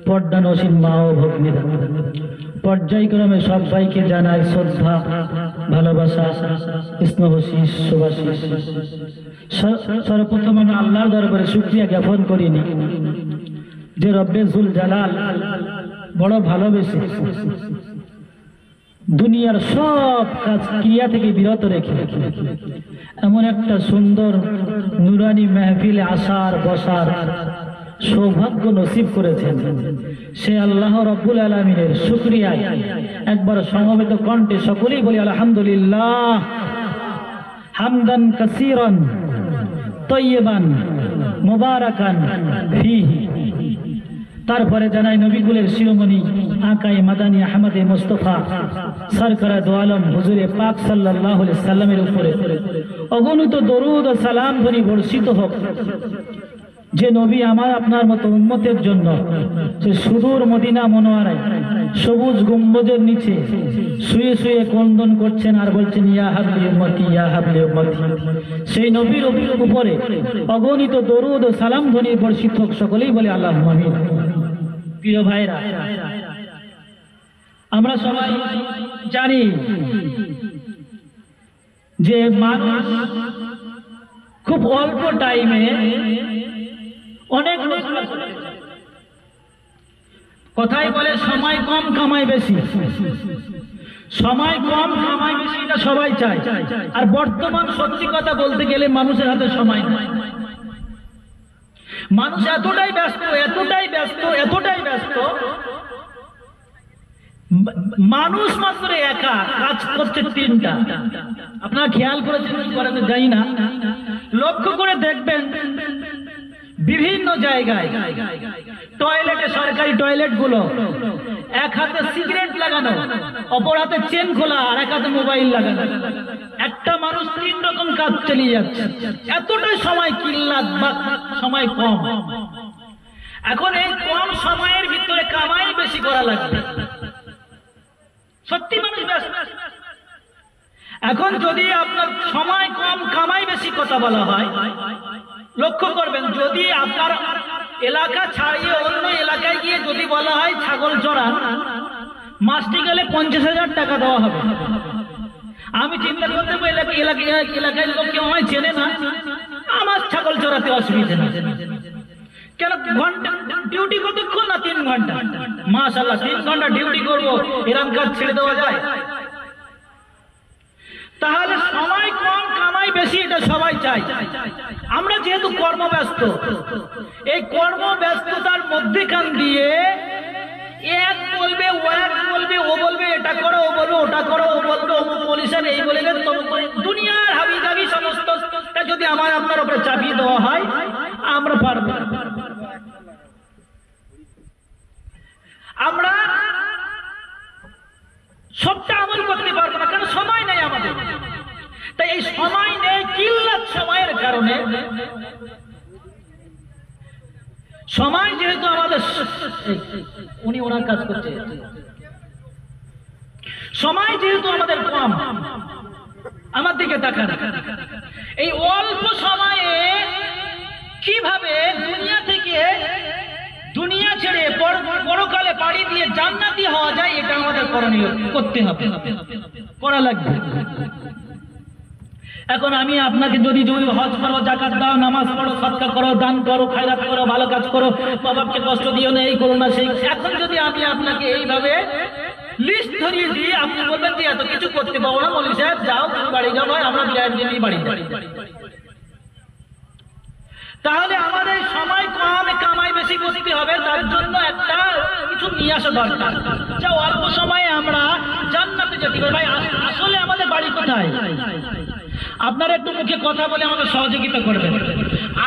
পর্দানসীন মা ও ভগ্নীরা, পর্যায়ক্রমে সবাইকে জানাই শ্রদ্ধা, ভালোবাসা, স্নেহশীষ, শুভাশীষ। সর্বপ্রথম আমি আল্লাহর দরবারে শুকরিয়া জ্ঞাপন করিনি যে রব্বে জুল জালাল বড় ভালোবেসে দুনিয়ার সব কাজ ক্রিয়া থেকে বিরত রেখে এমন একটা সুন্দর নুরানি মেহফিলে আসার বসার সৌভাগ্য নসিব করেছেন। সে আল্লাহ রব্বুল আলামিনের শুকরিয়ায় একবার সমবেত কণ্ঠে সকলেই বলি আলহামদুলিল্লাহ, হামদান কাসীরান তাইয়িবান মুবারাকান ফীহি। তারপরে জানাই নবীকুলের শিরোমণি আকায়ে মাদানী আহমদে মুস্তাফা সরকারে দো আলম হুজুরে পাক সাল্লাল্লাহু আলাইহি সাল্লামের উপরে অগণিত দরুদ ও সালাম ধ্বনি বর্ষিত হোক, যে নবী আমার আপনার মতো উম্মতের জন্য সে সুদূর মদিনা মনোয়ারায় সবুজ গম্বুজের নিচে শুয়ে শুয়ে ক্রন্দন করছেন আর বলছেন ইয়া হাবলি উম্মতি, ইয়া হাবলি উম্মতি। সেই নবীর উপরে অগণিত দরুদ ও সালাম ধ্বনি বর্ষিত হোক, সকলেই বলে আল্লাহুম্মা আমিন। প্রিয় ভাইরা, আমরা সবাই জানি যে মানুষ খুব অল্প টাইমে অনেক কথাই বলে সময় কম কামাই বেশি, সময় কম কামাই বেশি, এটা সবাই চায়। আর বর্তমান সত্যি কথা বলতে গেলে মানুষের হাতে সময় নাই। মানুষ এতটাই ব্যস্ত, এতটাই ব্যস্ত, এতটাই ব্যস্ত, মানুষ মাত্র একা কাজ করছে তিনটা। আপনারা খেয়াল করেছেন কি করেন জানি না, লক্ষ্য করে দেখবেন বিভিন্ন জায়গায় টয়লেটে, সরকারি টয়লেট গুলো এক হাতে সিগারেট লাগানো, অপর হাতে চেন খোলা, আর এক হাতে মোবাইল লাগানো। একটা মানুষ তিন রকম কাজ চালিয়ে যাচ্ছে। এতটাই সময় কিল্লাত বা সময় কম। এখন এই কম সময়ের ভিতরে কামাই বেশি করা লাগবে, সত্যি মানুষ ব্যস্ত। এখন যদি আপনার সময় কম কামাই বেশি কথা বলা হয়, লক্ষ্য করবেন যদি আপনার এলাকা ছাড়িয়ে অন্য এলাকায় গিয়ে যদি বলা হয় ছাগল চড়ান, মাসটি গেলে 50,000 টাকা দেওয়া হবে। আমি চিন্তা করতে এলাকায় লোক কেউ আমায় চেনে না, আমার ছাগল চড়াতে অসুবিধা নেই। কেন ঘন্টা ডিউটি কতক্ষণ? না 3 ঘন্টা। মাশাআল্লাহ 3 ঘন্টা ডিউটি করবো, এরকম কাজ ছেড়ে দেওয়া যায়? তাহলে সময় কম কামাই বেশি, এটা সবাই চাই। আমরা যেহেতু কর্মব্যস্ত, এই কর্মব্যস্ততার মধ্যেখান দিয়ে এক বলবে, ও এক বলবে, ও বলবে এটা করো, ও বলবে ওটা করো, ও বলবে অমুক পলিশন এই বলে দুনিয়ার হাবিজাবি সমস্ত যদি আমার আপনার উপরে চাপিয়ে দেওয়া হয়, আমরা পারবো না। আমরা সবটা আমল করতে পারবো না, কারণ সময় নেই আমাদের। তাই এই সময় নেই, কিল্লাত সময়ের কারণে, সময় যেহেতু আমাদের, উনি ওনার কাজ করছে, সময় যেহেতু আমাদের কম, আমার দিকে তাকান, এই অল্প সময়ে কিভাবে দুনিয়া থেকে, দুনিয়া ছেড়ে পরকালে পাড়ি দিয়ে জান্নাতি হওয়া যায়, এটা আমাদের করণীয়, করতে হবে, করা লাগবে। এখন আমি আপনাকে যদি হজ করো, যাকাত দাও, নামাজ পড়ো, সদকা করো, দান করো, খায়রাত করো, ভালো কাজ করো, বাবাকে কষ্ট দিও না, এই করো না সেই, এখন যদি আমি আপনাকে এইভাবে লিস্ট ধরিয়ে দিই, আপনি বলবেন যে এত কিছু করতে পারবো না, মৌলভী সাহেব যাও তুমি বাড়ি যাও, আমরা বিরাট দিনই বাড়ি যাই। তাহলে আমাদের সময় কম কামাই বেশি করতে হবে, তার জন্য একটা কিছু নিয়ে আসা দরকার, যা অল্প সময়ে আমরা জান্নাতে যেতে পারি। ভাই আসলে আমাদের বাড়ি কোথায়? আপনারা একটু মুখে কথা বলে আমাদের সহযোগিতা করবেন।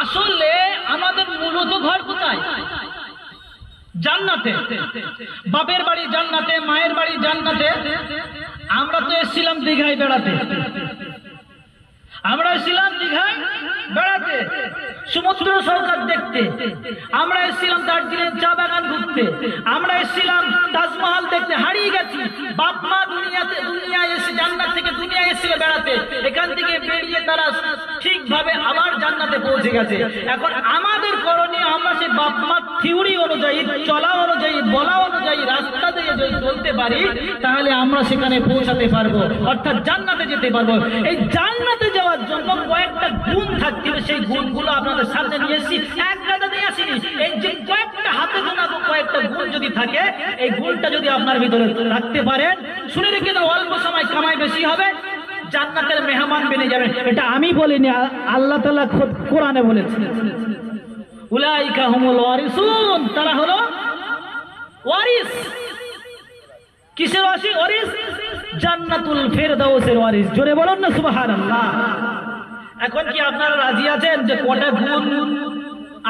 আসলে আমাদের মূলত ঘর কোথায়? জান্নাতে। বাপের বাড়ি জান্নাতে, মায়ের বাড়ি জান্নাতে। আমরা তো এসেছিলাম দীঘায় বেড়াতে, আমরা এসেছিলাম দীঘায় বেড়াতে, সমুদ্র সৈকত দেখতে, আমরা এসেছিলাম দার্জিলিং চা বাগান ঘুরতে, আমরা এসেছিলাম তাজমহল দেখতে। হারিয়ে গেছি, বাপ মা দুনিয়ায় এসে জান্নাত থেকে দুনিয়ায় এসেছিল বেড়াতে, এখান থেকে বেরিয়ে তারা ঠিকভাবে আবার জান্নাতে পৌঁছে গেছে। এখন আমাদের করণীয়, আমরা সেই বাপ মা থিওরি অনুযায়ী, চলা অনুযায়ী, বলা অনুযায়ী রাস্তা দিয়ে যদি চলতে পারি, তাহলে আমরা সেখানে পৌঁছাতে পারবো, অর্থাৎ জান্নাতে যেতে পারবো। এই জান্নাতে যাওয়ার জন্য কয়েকটা গুণ থাকতে হবে, সেই গুণগুলো আপনাদের সামনে নিয়ে এসেছি, এক গাদা নিয়ে আসিনি। এই যে কয়েকটা হাতে গোনা কয়েকটা গুণ যদি থাকে, এই গুণটা যদি আপনার ভিতরে রাখতে পারেন, শুনে রেখে দাও, অল্প সময় কামাই বেশি হবে, জান্নাতের মেহমান বেনে যাবেন। এটা আমি বলিনি, আল্লাহ তাআলা খোদ কোরআনে বলেছেন, উলাইকা হুমুল ওয়ারিসুন, তারা হলো ওয়ারিস। কিসের ওয়ারিস? জান্নাতুল ফেরদাউসের ওয়ারিস। জোরে বলুন না সুবহানাল্লাহ। এখন কি আপনারা রাজি আছেন যে কটা গুণ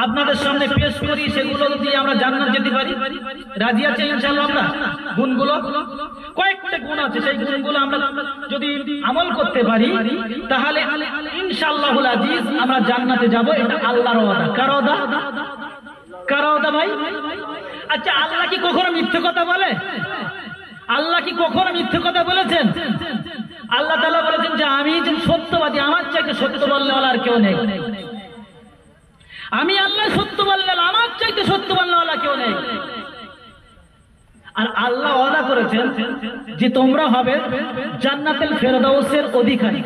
আপনাদের সামনে পেশ করি, সেগুলো দিয়ে আমরা জান্নাত যেতে পারি? রাজি আছে ইনশাআল্লাহ? আমরা গুণগুলো, কয়েকটা গুণ আছে, সেই গুণগুলো আমরা যদি আমল করতে পারি, তাহলে ইনশাআল্লাহুল আজিজ আমরা জান্নাতে যাব। এটা আল্লাহর ওয়াদা। কার ওয়াদা? কার ওয়াদা ভাই? আচ্ছা, আল্লাহ কি কখনো মিথ্যে কথা বলে? আল্লাহ কি কখনো মিথ্যে কথা বলেছেন? আল্লাহ তাআলা বলেছেন যে আমি যে সত্যবাদী, আমার চাইতে সত্য বললে আর কেউ নেই। আমি আল্লাহ সত্য বললেন, আমার চাইতে সত্য বললে কেউ নেই। আর আল্লাহ ওয়াদা করেছেন যে তোমরা হবে জান্নাতুল ফেরদাউসের অধিকারী।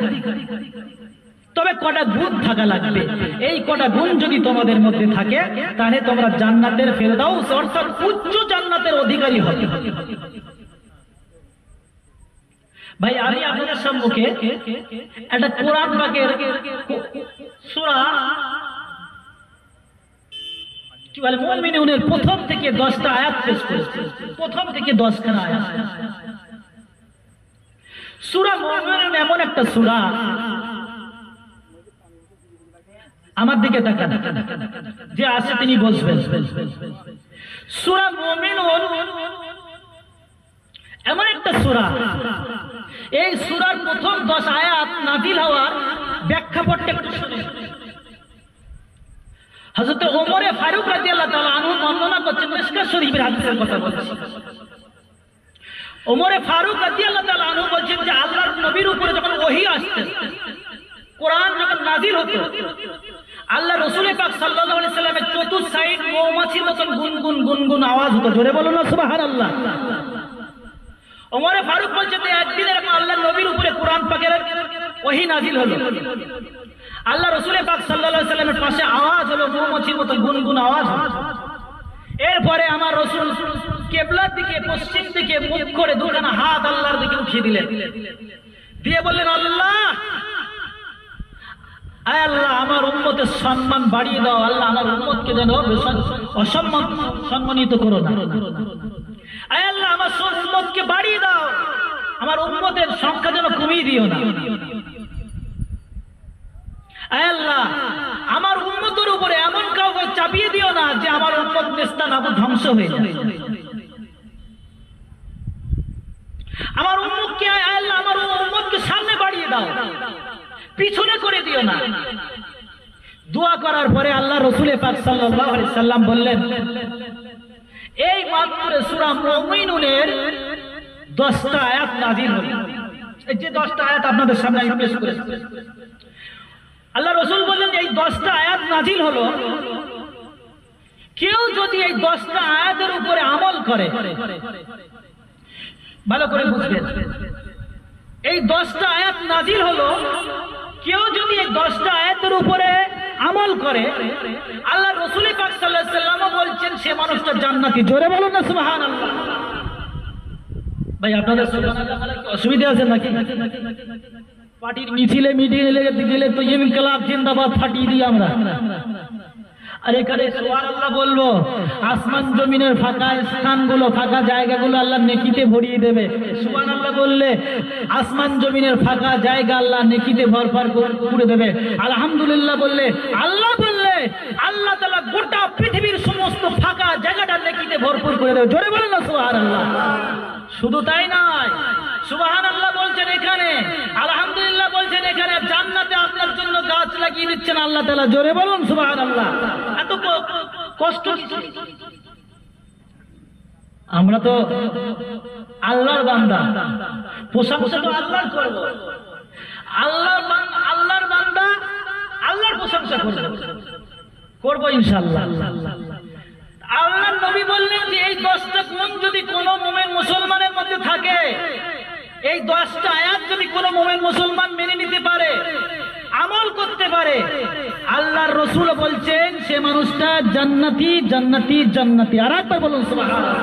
তবে কটা গুণ থাকা লাগবে। এই কটা গুণ যদি তোমাদের মধ্যে থাকে, তাহলে তোমরা জান্নাতের ফেরদাউস অর্থাৎ উচ্চ জান্নাতের অধিকারী হবে। ভাই, আমি আপনাদের সম্মুখে একটা কোরআন পাকের সূরা কি বলে মুমিনুনের প্রথম থেকে 10টা আয়াত পেশ করেছি। প্রথম থেকে 10খানা আয়াত। সূরা মুমিনুন এমন একটা সূরা, আমার দিকে তাকান, যে আছে তিনি বলবেন। সূরা মুমিনুন এমন একটা সূরা, এই সূরার প্রথম 10 আয়াত নাযিল হওয়ার ব্যাখ্যা পড়তে একটু শুনুন। হযরত ওমর ফারুক রাদিয়াল্লাহু তাআলা আনহু বর্ণনা করছেন, মিশকাত শরীফের হাদিসের কথা বলছেন। ওমর ফারুক রাদিয়াল্লাহু তাআলা আনহু বলছেন যে আল্লাহর নবীর উপরে যখন ওহী আসছে, কোরআন যখন নাযিল হতো, আল্লাহ রাসূল পাক সাল্লাল্লাহু আলাইহি সাল্লামের চতুর্থ সাইড মৌমাছির মতন গুনগুন গুনগুন আওয়াজ হতো। জোরে বলুন না সুবহানাল্লাহ। ওমর ফারুক বলছেন যে একদিন এরকম আল্লাহর নবীর উপরে কোরআন পাকের ওহী নাযিল হলো। আল্লাহ রাসূল পাক সাল্লাল্লাহু আলাইহি সাল্লামের পাশে আওয়াজ হলো, মৌমাছির মতো গুনগুন আওয়াজ হলো। এরপরে আমার রাসূল কিবলার দিকে, পশ্চিম দিকে মুখ করে দুখানা হাত আল্লাহর দিকে উঠিয়ে দিলেন, দিয়ে বললেন, আল্লাহ, আয় আল্লাহ, আমার উম্মতের সম্মান বাড়িয়ে দাও। আল্লাহ, আমার উম্মতকে যেন সম্মানিত করো না। আয় আল্লাহ, আমার উম্মতকে বাড়িয়ে দাও, আমার উম্মতের সংখ্যা যেন কমিয়ে দিও না। আয় আল্লাহ, আমার উম্মতের উপরে এমন কাউকে চাপিয়ে দিও না যে আমার উম্মত নেস্তানাবুদ ধ্বংস হয়ে যায়। আমার উম্মতকে, আয় আল্লাহ, আমার উম্মতকে সামনে বাড়িয়ে দাও, পিছনে করে দিও না। দোয়া করার পরে আল্লাহ রাসূল পাক সাল্লাল্লাহু আলাইহি সাল্লাম বললেন, এই মাত্র সূরা মুমিনুনের 10টা আয়াত নাযিল হলো। এই যে 10টা আয়াত আপনাদের সামনে আমি পেশ করেছি, আল্লাহ রাসূল বললেন এই 10টা আয়াত নাযিল হলো, কেউ যদি এই 10টা আয়াতের উপরে আমল করে, ভালো করে বুঝবেন, এই 10টা আয়াত নাযিল হলো, কেউ যদি এই 10টা আয়াতের উপরে আমল করে, আল্লাহ রাসূল পাক সাল্লাল্লাহু আলাইহি সাল্লাম বলছেন সে মানুষটা জান্নাতি। জোরে বলুন না সুবহানাল্লাহ। ভাই, আপনাদের সুবহানাল্লাহ বলার কি অসুবিধা আছে নাকি? পার্টির মিছিলে গেলে তো ইনকিলাব জিন্দাবাদ ফাটিয়ে দিই আমরা। আর এখানে সুবহানাল্লাহ বলবো, আসমান জমিনের ফাঁকা স্থানগুলো, ফাঁকা জায়গাগুলো আল্লাহ নেকিতে ভরিয়ে দেবে। সুবহানাল্লাহ বললে আসমান জমিনের ফাঁকা জায়গা আল্লাহ নেকিতে ভরপুর করে দেবে। আলহামদুলিল্লাহ বললে, আল্লাহ তাআলা গোটা পৃথিবীর সমস্ত ফাঁকা জায়গাটা নেকিতে ভরপুর করে দেবে। জোরে বলেন না সুবহানাল্লাহ। শুধু তাই নয়, সুবহানাল্লাহ বলছেন এখানে, আলহামদুলিল্লাহ বলছেন এখানে, জান্নাতে আপনার জন্য গাছ লাগিয়ে দিচ্ছেন আল্লাহ তাআলা। জোরে বলুন সুবহানাল্লাহ। এত কষ্ট কিছু। আমরা তো আল্লাহর বান্দা, প্রশংসা তো আল্লাহর করব। আল্লাহর বান্দা, আল্লাহর প্রশংসা করব ইনশাআল্লাহ। আল্লাহর নবী বললেন যে এই 10টা গুণ যদি কোনো মুমিন মুসলমানের মধ্যে থাকে, এই 10টা আয়াত যদি কোনো মুমিন মুসলমান মেনে নিতে পারে, আমল করতে পারে, আল্লাহর রাসূল বলছেন সে মানুষটা জান্নাতি জান্নাতি জান্নাতি। আর একবার বলুন সুবহানাল্লাহ।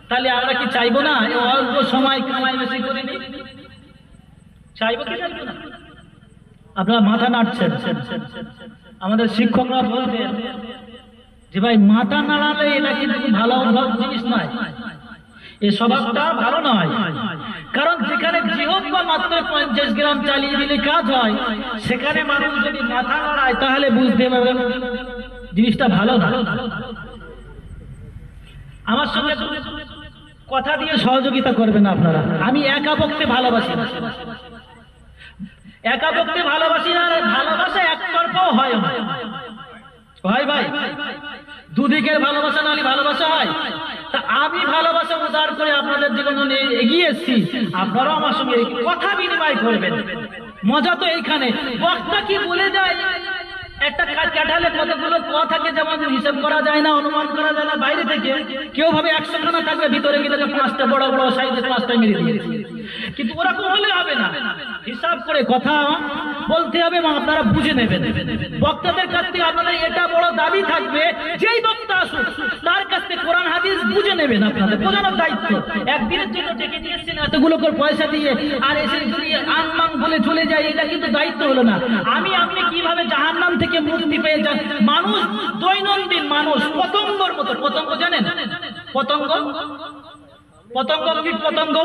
তাহলে আমরা কি চাইবো না এই অল্প সময় কামাই বেশি করে নি? চাইবো কি চাইবো না? আপনারা মাথা নাড়ছেন। আমাদের শিক্ষকরা বলতেন যে ভাই মাথা নাড়ালে এটা কিন্তু ভালো জিনিস নয়, এই স্বভাবটা ভালো নয়। কারণ যেখানে জিহ্বা মাত্র 50 গ্রাম চালিয়ে দিলে কাজ হয়, সেখানে মানুষ যদি মাথা নাড়ায় তাহলে বুঝতে পারবেন জিনিসটা ভালো না। আমার সঙ্গে কথা দিয়ে সহযোগিতা করবেন আপনারা। আমি একা পক্ষে ভালোবাসি না, একা পক্ষে ভালোবাসি না। ভালোবাসা একতরফাও হয় না ভাই ভাই, দুদিকের ভালোবাসা নালে ভালোবাসা হয়। তা আমি ভালোবাসা উদার করে আপনাদের জীবনে এগিয়ে এসেছি, আপনারাও আমার সঙ্গে কথা বিনিময় করবেন। মজা তো এইখানে, বক্তা কি বলে যায়, একটা কাঠালে কতগুলো কথা থাকে, যেমন হিসাব করা যায় না, অনুমান করা যায় না বাইরে থেকে। কেউ ভাবে 100 খানা থাকবে, ভিতরে গেলে 5টা বড় বড় সাইজের 5টা মেরে দিয়েছে। কিন্তু ওরকম হলে হবে না, হিসাব করে কথা বলতে হবে এবং আপনারা বুঝে নেবেন। বক্তাদের কাছ থেকে আপনাদের এটা বড় দাবি থাকবে, যেই বক্তা আসুক তার কাছ থেকে কোরআন হাদিস বুঝে নেবেন। আপনাদের বোঝানোর দায়িত্ব। একদিনের জন্য ডেকে নিয়ে এসেছেন এতগুলো করে পয়সা দিয়ে, আর এসে যদি আনমাং বলে চলে যায়, এটা কিন্তু দায়িত্ব হলো না। আপনি কিভাবে জাহান্নাম থেকে মুক্তি পেয়ে যান? মানুষ দৈনন্দিন মানুষ পতঙ্গর মতো। পতঙ্গ জানেন? পতঙ্গ পতঙ্গ কি পতঙ্গ?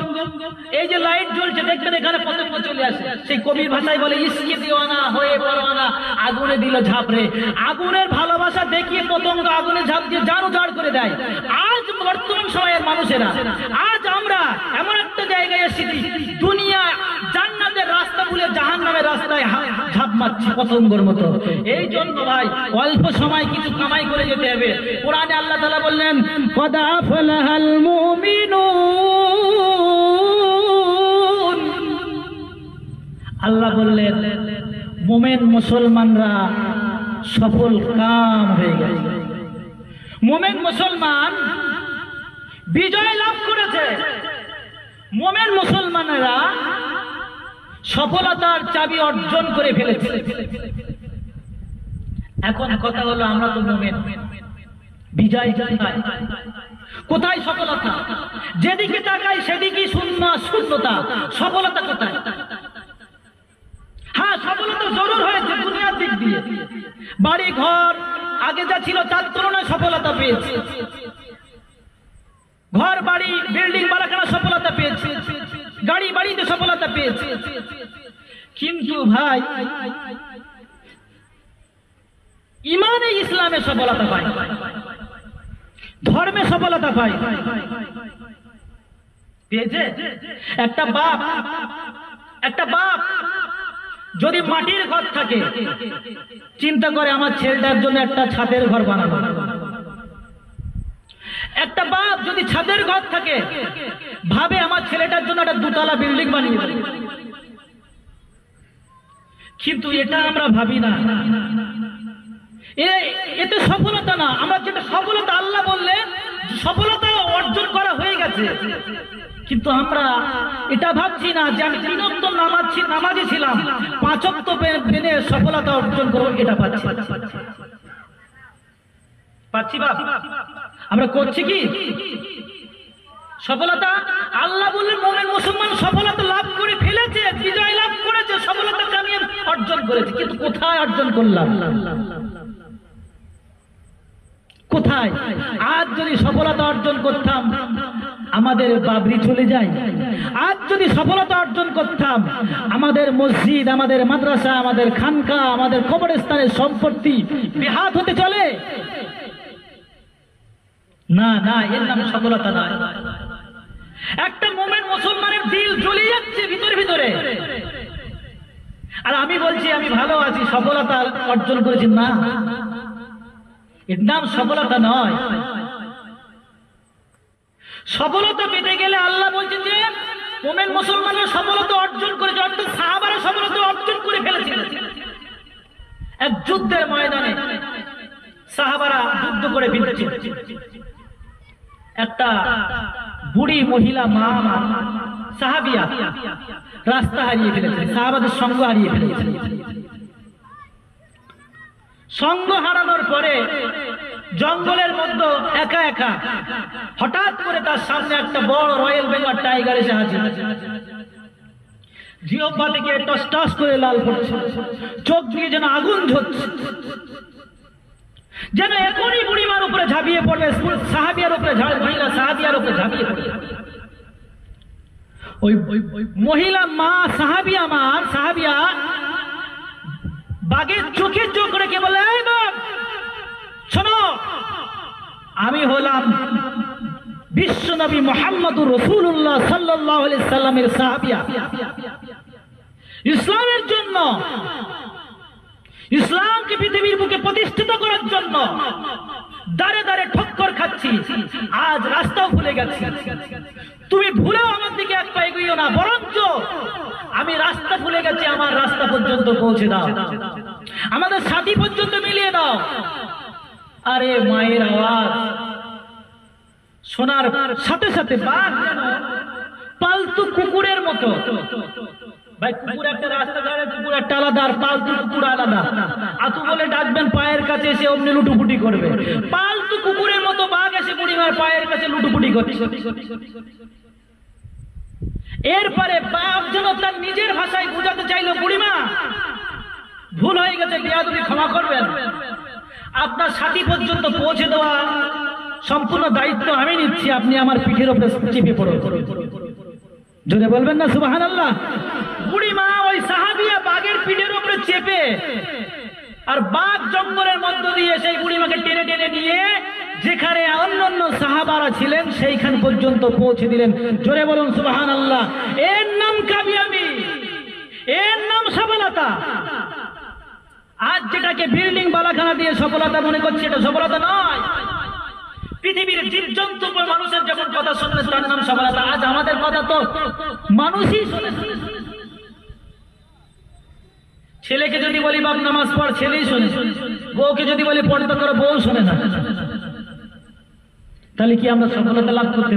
এই যে লাইট জ্বলছে দেখবেন, এখানে পতঙ্গ চলে আসে। সেই কবির ভাষায় বলে ইসকে দিওয়ানা হয়ে পরোয়ানা, আগুনে দিল ঝাপড়ে। আগুনের ভালোবাসা দেখিয়ে পতঙ্গ আগুনে ঝাঁপ দিয়ে জান উজাড় করে দেয়। আজ বর্তমান সময়ের মানুষেরা, আজ আমরা এমন একটা জায়গায় এসেছি, দুনিয়া জান্নাতের রাস্তা ভুলে জাহান্নামের রাস্তায় ঝাঁপ মারছি পতঙ্গর মতো। এই জন্য ভাই অল্প সময় কিছু কামাই করে যেতে হবে। কোরআনে আল্লাহ তাআলা বললেন কদ আফলাহাল মুমিনুন, আল্লাহ বললেন মুমিন মুসলমানরা সফল কাম হয়ে গেছে। মুমিন মুসলমান বিজয় লাভ করেছে। মুমিন মুসলমানেরা সফলতার চাবি অর্জন করে ফেলেছে। এখন কথা হলো, আমরা তো মুমিন, বিজয় কোথায়? কোথায় সফলতা? যেদিকে তাকাই সেদিকেই শূন্যতা। সফলতা কোথায়? হ্যাঁ, সফলতা জরুর হয়েছে দুনিয়ার দিক দিয়ে। বাড়ি ঘর আগে যা ছিল তার তুলনায় সফলতা পেয়েছে। ঘর বাড়ি বিল্ডিং বাড়াখানা সফলতা পেয়েছে, গাড়ি বাড়িতে সফলতা পেয়েছে। কিন্তু ভাই ইমানে ইসলামে সফলতা পায়, ধর্মে সফলতা পায়। পেয়েছে? একটা বাপ যদি মাটির ঘর থাকে, চিন্তা করে আমার ছেলেটার জন্য একটা ছাদের ঘর বানাবো। একটা বাপ যদি ছাদের ঘর থাকে, ভাবে আমার ছেলেটার জন্য একটা 2তলা বিল্ডিং বানিয়ে দেব। কিন্তু এটা আমরা ভাবি না। এতে সফলতা না। আমরা যেটা সফলতা আল্লাহ বললেন সফলতা অর্জন করা হয়ে গেছে, কিন্তু আমরা এটা ভাবছি না যে আমি 3 ওয়াক্ত নামাজি ছিলাম, 5 ওয়াক্ত মেনে সফলতা অর্জন করবো। এটা পাচ্ছি বাপ? আমরা করছি কি সফলতা? আল্লাহ বললেন মুমিন মুসলমান সফলতা লাভ করে ফেলেছে, বিজয় লাভ করেছে, সফলতা কামিয়াব অর্জন করেছে। কিন্তু কোথায় অর্জন করলাম? কোথায়? আজ যদি সফলতা অর্জন করতাম আমাদের বাবরি চলে যায়। আজ যদি সফলতা অর্জন করতাম আমাদের মসজিদ, আমাদের মাদ্রাসা, আমাদের খানকা, আমাদের কবরস্থানের সম্পত্তি বেহাত হতে চলে না। না, এর নাম সফলতা না। একটা মুমিন মুসলমানের দিল জ্বলে যাচ্ছে ভিতরে ভিতরে, আর আমি বলছি আমি ভালো আছি, সফলতা অর্জন করেছি। না, এর নাম সফলতা নয়। সফলতা পেতে গেলে আল্লাহ বলছেন যে মুমিন মুসলমানরা সফলতা অর্জন করেছে, অর্থাৎ সাহাবারা সফলতা অর্জন করে ফেলেছিল। এক যুদ্ধের ময়দানে সাহাবারা যুদ্ধ করে ফিরছে, একটা বুড়ি মহিলা মা সাহাবিয়া রাস্তা হারিয়ে ফেলেছে, সাহাবাদের সঙ্গ হারিয়ে ফেলেছে। সঙ্গ হারানোর পরে জঙ্গলের মধ্যে একা একা হঠাৎ করে তার সামনে একটা বড় রয়্যাল বেঙ্গল টাইগার এসে হাজির। জিহ্বা থেকে টস টস করে লাল পড়ছে, চোখ দিয়ে যেন আগুন ঝরছে, যেন এখনই বুড়িমার উপরে ঝাঁপিয়ে পড়বে, সাহাবিয়ার উপরে মহিলা সাহাবিয়ার উপরে ঝাঁপিয়ে পড়বে। ওই মহিলা মা সাহাবিয়া বাঘের চোখে চোখ রেখে বলে, এই বাঘ শোনো, আমি হলাম বিশ্বনবী মুহাম্মদুর রাসূলুল্লাহ সাল্লাল্লাহু আলাইহি সাল্লামের সাহাবিয়া। ইসলামের জন্য, ইসলামকে পৃথিবীর বুকে প্রতিষ্ঠিত করার জন্য দাঁড়ে দাঁড়ে ঠক্কর খাচ্ছি, আজ রাস্তাও ভুলে গেছি। তুমি ভুলেও আমার দিকে এক পা এগিয়েও না, বরঞ্চ আমি রাস্তা ভুলে গেছি, আমার রাস্তা পর্যন্ত পৌঁছে দাও, আমাদের সাথী পর্যন্ত মিলিয়ে দাও। আরে মায়ের আওয়াজ শোনার সাথে সাথে বাঘ যেন পালতু কুকুরের মতো, ভাই কুকুর একটা রাস্তা ধারে, কুকুর একটা আলাদা, আর পালতু কুকুর আলাদা। আতু বলে ডাকবেন, পায়ের কাছে এসে অমনি লুটুপুটি করবে। পালতু কুকুরের মতো বাঘ এসে বুড়িমার পায়ের কাছে লুটুপুটি করছে। এরপরে বাঘ যেন তার নিজের ভাষায় বোঝাতে চাইলো, বুড়িমা ভুল হয়ে গেছে, বেয়াদবি ক্ষমা করবেন, আপনার সাথী পর্যন্ত পৌঁছে দেওয়া সম্পূর্ণ দায়িত্ব আমি নিচ্ছি, আপনি আমার পিঠের উপরে চেপে পড়ুন। জোরে বলবেন না সুবহানাল্লাহ। বুড়িমা ওই সাহাবিয়া বাঘের পিঠের উপরে চেপে, আর বাঘ জঙ্গলের মধ্য দিয়ে সেই বুড়িমাকে টেনে টেনে নিয়ে যেখানে অন্যান্য সাহাবারা ছিলেন সেইখান পর্যন্ত পৌঁছে দিলেন। জোরে বলুন সুবহানাল্লাহ। এর নাম কামিয়াবি, এর নাম সফলতা। আজ যেটাকে বিল্ডিং বালাখানা দিয়ে সফলতা মনে করছে, এটা সফলতা নয়। পৃথিবীর জীবজন্তু মানুষের যখন কথা শুনবে তার নাম সফলতা। আজ আমাদের কথা তো মানুষই শোনে। ছেলেকে যদি বলি বাপ নামাজ পড়, ছেলেই শোনে। বউকে যদি বলি পর্দা করো, বউ শোনে না। তাহলে কি আমরা সফলতা লাভ করতে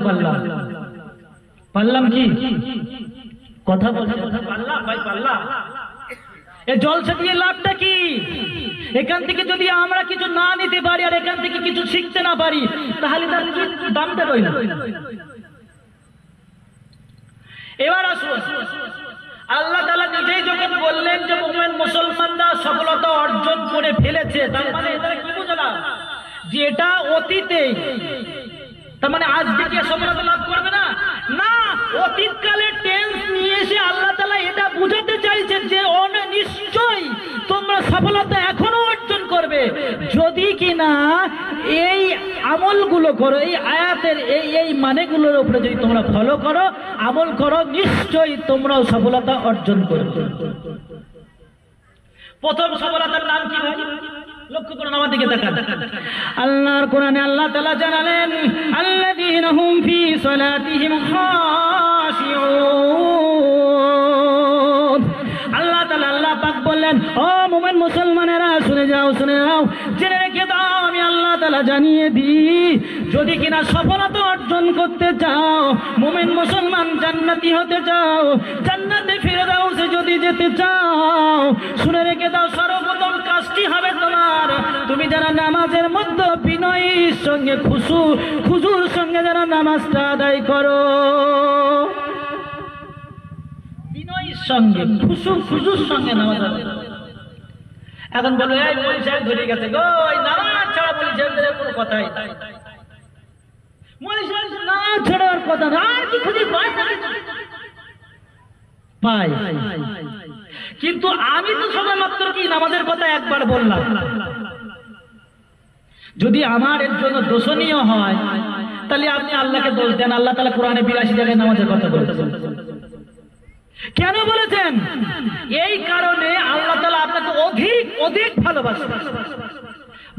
পারলাম কি? কথা বলছে, পারলাম ভাই, পারলাম। এ জলসা দিয়ে লাভটা কি? এখান থেকে যদি আমরা কিছু না নিতে পারি আর এখান থেকে কিছু শিখতে না পারি, তাহলে তার কি দামটা রইল? এবার আসুন, আল্লাহ তাআলা নিজেই যখন বললেন যে মুমিন মুসলমানরা সফলতা অর্জন করে ফেলেছে, তার মানে এটা কি বোঝালাম? যে এটা অতীতে, তার মানে আজকে কি সফলতা লাভ করবে না? না, অতীতকালে টেন্স নিয়ে এসে আল্লাহ তাআলা এটা বোঝাতে চাইছেন যে নিশ্চয়ই তোমরা সফলতা এখনো অর্জন করবে, যদি কিনা এই আমলগুলো করো, এই আয়াতের এই মানেগুলোর উপরে যদি তোমরা ফলো করো, আমল করো, নিশ্চয়ই তোমরাও সফলতা অর্জন করবে। প্রথম সফলতার নাম কি ভাই? লক্ষ্য করুন, আমার দিকে তাকান। আল্লাহর কোরআনে আল্লাহ তাআলা জানালেন, আল্লাযীনা হুম ফী সালাতিহিম খাশিউন। আল্লাহ তাআলা, আল্লাহ পাক বললেন, ও মুমিন মুসলমানেরা শুনে যাও, জেনে রেখে দাও, আমি আল্লাহ তাআলা জানিয়ে দিই, যদি কিনা সফলতা অর্জন করতে চাও, মুমিন মুসলমান জান্নাতি হতে চাও, জান্নাতে ফিরদাউসে যদি যেতে চাও, শুনে রেখে দাও, সর্বপ্রথম কাজটি হবে তোমার, তুমি যারা নামাজের মধ্যে বিনয়ের সঙ্গে খুশুর সঙ্গে যারা নামাজটা আদায় করো, বিনয়ের সঙ্গে খুশুর সঙ্গে নামাজ আদায় করো। এখন বলো, এই মৌলভী সাহেব ধরে গেছে গো, এই নামাজ ছাড়া মৌলভী সাহেবদের কোনো কথাই নাই, মৌলভী সাহেব নামাজ ছাড়ার কথা না, আর কি খুঁজে পাই। কিন্তু আমি তো সবেমাত্র কি নামাজের কথা একবার বললাম। যদি আমার এর জন্য দোষণীয় হয়, তাহলে আপনি আল্লাহকে দোষ দেন। আল্লাহ তাআলা কোরআনে 82 জায়গায় নামাজের কথা বলেছেন। কেন বলেছেন? এই কারণে আল্লাহ তাআলা আপনাকে অধিক ভালোবাসেন।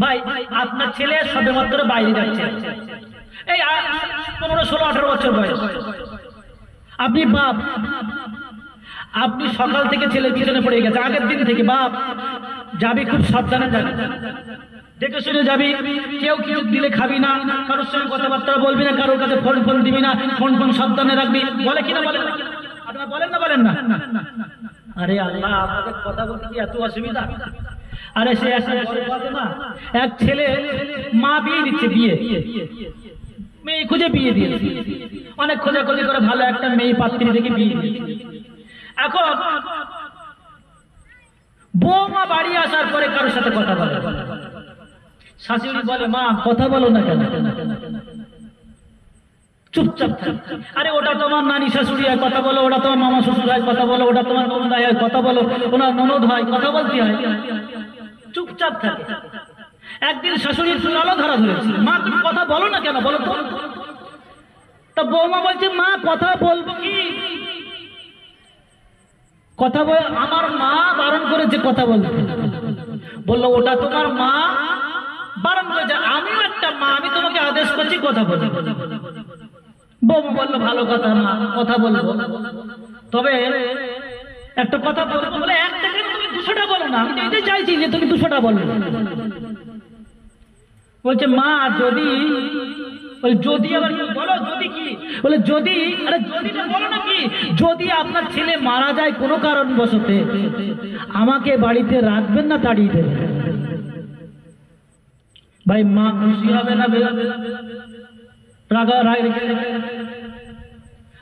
ভাই, আপনার ছেলে সবেমাত্র বাইরে যাচ্ছে, এই 15, 16, 18 বছর বয়স, আপনি বাপ, আপনি সকাল থেকে ছেলের পিছনে পড়ে গেছে, আগের দিন থেকে, বাপ যাবি খুব সাবধানে যাবে, দেখে শুনে যাবি, কেউ কিছু দিলে খাবি না, কারোর সঙ্গে কথাবার্তা বলবি না, কারোর কাছে ফোন দিবি না, ফোন সাবধানে রাখবি। বলে কিনা বলেন না? আপনারা বলেন না বলেন না? আরে আল্লাহ, আমাদের কথা বলতে কি এত অসুবিধা? আরে সে না, এক ছেলে মা বিয়ে দিচ্ছে, মেয়ে খুঁজে বিয়ে দিয়েছে, অনেক খোঁজাখুঁজি করে ভালো একটা মেয়ে পাত্রী দেখে বিয়ে দিয়েছে। এখন বৌমা বাড়ি আসার পরে কারোর সাথে কথা বলে, শাশুড়ি বলে মা কথা বলো না কেন, চুপচাপ থাকে। আরে ওটা তোমার নানি শাশুড়ি হয়, কথা বলো, ওটা তোমার মামা শ্বশুর হয়, কথা বলো, ওটা তোমার ননদ হয়, কথা বলো, ওনার ননদ হয়, কথা বলতে হয়, চুপচাপ থাকে। একদিন শাশুড়ির লালা ধরা ধরেছে, মা তুমি কথা বলো না কেন, বলো তো। তা বৌমা বলছে মা কথা বলবো কি, কথা বল, আমার মা বারণ করেছে কথা বলতে। বললো ওটা তোমার মা বারণ করেছে, আমিও একটা মা, আমি তোমাকে আদেশ করছি কথা বলো। বৌমা বললো ভালো কথা মা, কথা বলবো, তবে একটা কথা বলবো। বলে একটা কেন, তুমি 200টা বলো না, আমি এটাই চাইছি যে তুমি 200টা বলো। বলছে মা যদি, বলে যদি, আবার বলো যদি কি, বলে যদি, আরে যদিটা বলো না কি, যদি আপনার ছেলে মারা যায় কোনো কারণবশতে, আমাকে বাড়িতে রাখবেন না তাড়িয়ে দেবেন? ভাই মা খুশি হবে না?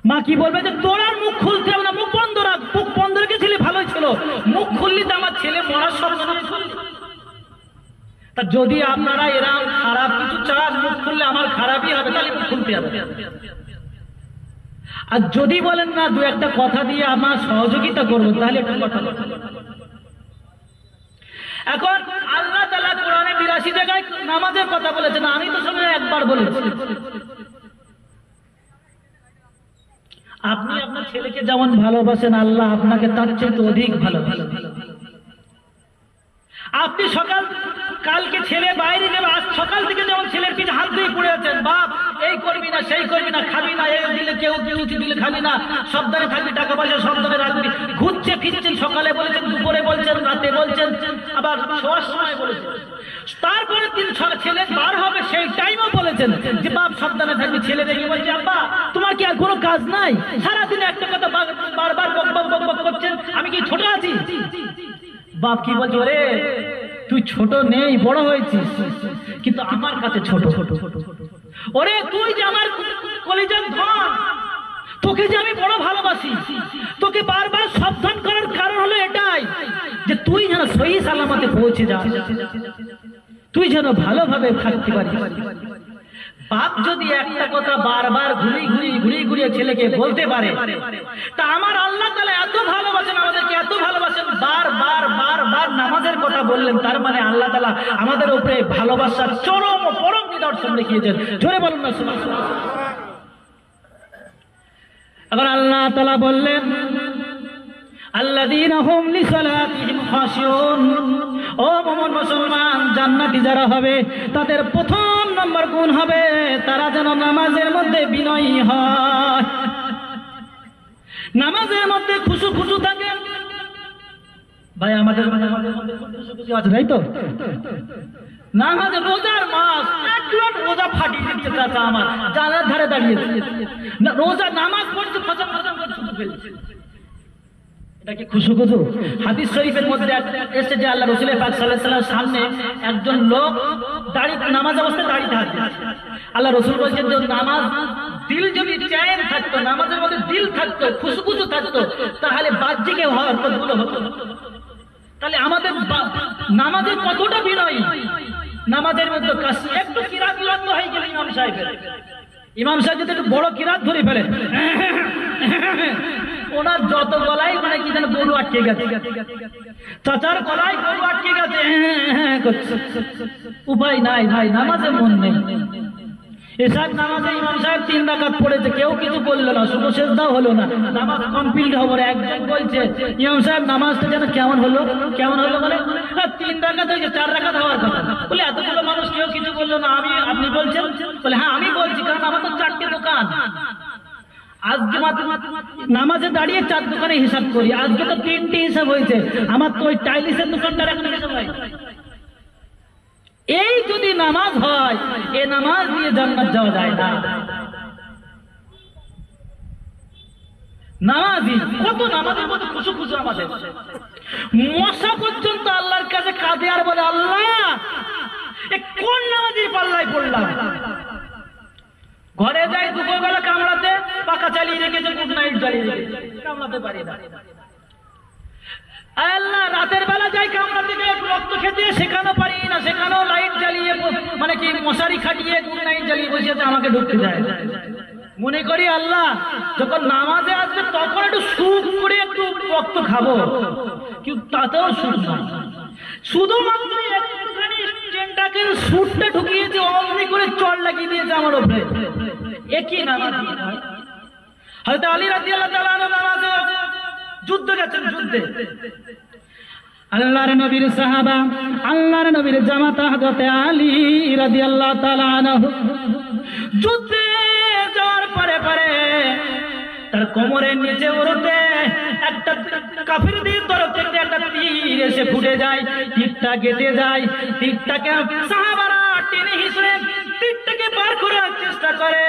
মা কি বলবে যে তোর আর মুখ খুলতে হবে না, মুখ বন্ধ রাখ, মুখ বন্ধ রেখেছিলি ভালোই ছিল, মুখ খুললি তো আমার ছেলে মরার সঙ্গে। তা যদি আপনারা এরকম খারাপ কিছু চান, মুখ খুললে আমার খারাপই হবে, তাহলে মুখ খুলতে হবে। আর যদি বলেন না দু একটা কথা দিয়ে আমার সহযোগিতা করবো, তাহলে একটু কথা বলবো। এখন আল্লাহ তাআলা কোরআনে 82 জায়গায় নামাজের কথা বলেছেন, আমি তো শুনে একবার বলেছি। আপনি আপনার ছেলেকে যেমন ভালোবাসেন, আল্লাহ আপনাকে তার চেয়ে অধিক ভালোবাসেন। আপনি কালকে ছেলে বাইরে যাবে, আজ সকাল থেকে যেমন ছেলের পিঠে হাত দিয়ে পড়ে আছেন, বাপ এই করবি না, সেই করবি না, খাবি না, এই দিলে কেউ কিছু দিলে খাবি না, সাবধানে থাকবি, টাকা পয়সা সাবধানে রাখবি। ঘুরছে ফিরছেন, সকালে বলেছেন, দুপুরে বলছেন, রাতে বলছেন, আবার শোয়ার সময় বলেছেন। তারপরে ছেলে বার হবে সেই টাইমও বলেছেন যে বাপ সাবধানে থাকবি। ছেলে দেখে বলছে আব্বা তোমার কি আর কোনো কাজ নাই, সারাদিনে একটা কথা বারবার বক বক বক বক করছেন, আমি কি ছোট আছি? বাপ কি বলছো, রে তুই ছোট নেই, বড় হয়েছিস, কিন্তু আমার কাছে ছোট। ওরে তুই যে আমার কলিজার ধন, তোকে যে আমি বড় ভালোবাসি, তোকে বারবার সাবধান করার কারণ হলো এটাই যে তুই যেন সহি সালামতে পৌঁছে যাস, তুই যেন ভালোভাবে থাকতে পারিস। বাপ যদি একটা কথা বারবার ঘুরিয়ে ছেলেকে বলতে পারে, তা আমার আল্লাহ তাআলা এত ভালোবাসেন, আমাদেরকে এত ভালোবাসেন, বারবার নামাজের কথা বললেন, তার মানে আল্লাহ তাআলা আমাদের উপরে ভালোবাসার চরম ও পরম নিদর্শন দেখিয়েছেন। জোরে বলুন না সুবহানাল্লাহ। এখন আল্লাহ তাআলা বললেন আল্লাযীনা হুম লিসালাতিহিম খাশিউন, ও মুমিন মুসলমান, জান্নাতি যারা হবে তাদের প্রথম নম্বর গুণ হবে তারা যেন নামাজের মধ্যে বিনয়ী হয়, নামাজের মধ্যে খুশু থাকে। ভাই আমাদের খুশু আছে, তাই তো? নামাজ রোজার মাস, একজন রোজা ফাটিয়ে দিচ্ছে চাচা আমার, জানার ধারে দাঁড়িয়ে রোজা নামাজ পড়ছে, ফজর ছুটে ফেলছে। এটা কি খুশু? হাদিস শরীফের মধ্যে এসেছে যে আল্লাহ রাসূল পাক সাল্লাল্লাহু আলাইহি ওয়াসাল্লামের সামনে একজন লোক দাঁড়িয়ে নামাজ অবস্থায় দাঁড়িয়ে থাকে। আল্লাহ রাসূল বলেছেন যে নামাজ দিল যদি চায়েন থাকতো, নামাজের মধ্যে দিল থাকতো, খুশু থাকতো, তাহলে বাহ্যিক হরকতগুলো হতো। তাহলে আমাদের নামাজের কতটা বিনয়ী, নামাজের মধ্যে একটু কিরাত লন্দ হয়ে গেল ইমাম সাহেব যদি একটু বড় কিরাত ধরে ফেলে, ওনার যত গলায় মানে কি যেন গরু আটকে গেছে, চাচার গলায় গরু আটকে গেছে, উপায় নাই ভাই, নামাজে মন নেই। এসব নামাজে ইমাম সাহেব 3 রাকাত পড়েছে, কেউ কিছু বললো না, শুধু সেজদাও হলো না, নামাজ কমপ্লিট হবে। একজন বলছে ইমাম সাহেব নামাজটা যেন কেমন হলো বলে 3 রাকাত হয়েছে, 4 রাকাত হওয়ার কথা। বলে এতগুলো মানুষ কেউ কিছু বললো না, আপনি বলছেন? বলে হ্যাঁ আমি বলছি, কারণ আমার তো 4টে দোকান, আজকে নামাজে দাঁড়িয়ে 4 দোকানে হিসাব করি, আজকে তো 3টে হিসাব হয়েছে, আমার তো ওই টাইলিসের দোকানটার একটা হিসাব হয়। এই যদি নামাজ হয়, এ নামাজ দিয়ে জান্নাত যাওয়া যায় না। নামাজি কত নামাজের মধ্যে খুশু খুশু আমাদের মশা পর্যন্ত আল্লাহর কাছে কাঁদে আর বলে, আল্লাহ কোন নামাজির পাল্লায় পড়লাম। ঘরে যাই দুপুরবেলা কামড়াতে, পাকা চালিয়ে রেখেছে, গুড নাইট জ্বালিয়ে রেখেছে, কামড়াতে পারি না। আল্লাহ রাতের বেলা যাই কামড়াতে গেলে রক্ত খেতে, সেখানেও পারি না, সেখানেও লাইট জ্বালিয়ে মানে কি মশারি খাটিয়ে গুড নাইট জ্বালিয়ে বসেছে, আমাকে ঢুকতে যায়। মনে করি আল্লাহ যখন নামাজে আসবে তখন একটু সুখ করে একটু রক্ত খাবো, কিন্তু তাতেও সুখ নয়। শুধুমাত্র একটুখানি চেনটাকে সুটটা ঢুকিয়েছে, অমনি করে চড় লাগিয়ে দিয়েছে আমার উপরে। একই নামাজ হয়তো আলী রাদিয়াল্লাহু তাআলা নামাজে যুদ্ধ গেছেন, যুদ্ধে আল্লাহর নবীর সাহাবা, আল্লাহর নবীর জামাতা হযরত আলী রাদিয়াল্লাহু তাআলা আনহু যুদ্ধে যাওয়ার পরে পরে তার কোমরের নিচে উড়তে একটা কাফিরদের তরফ থেকে একটা তীর এসে ফুটে যায়, তীরটা কেটে যায়। তীরটাকে সাহাবারা টেনে হিঁচড়ে তীরটাকে বার করার চেষ্টা করে,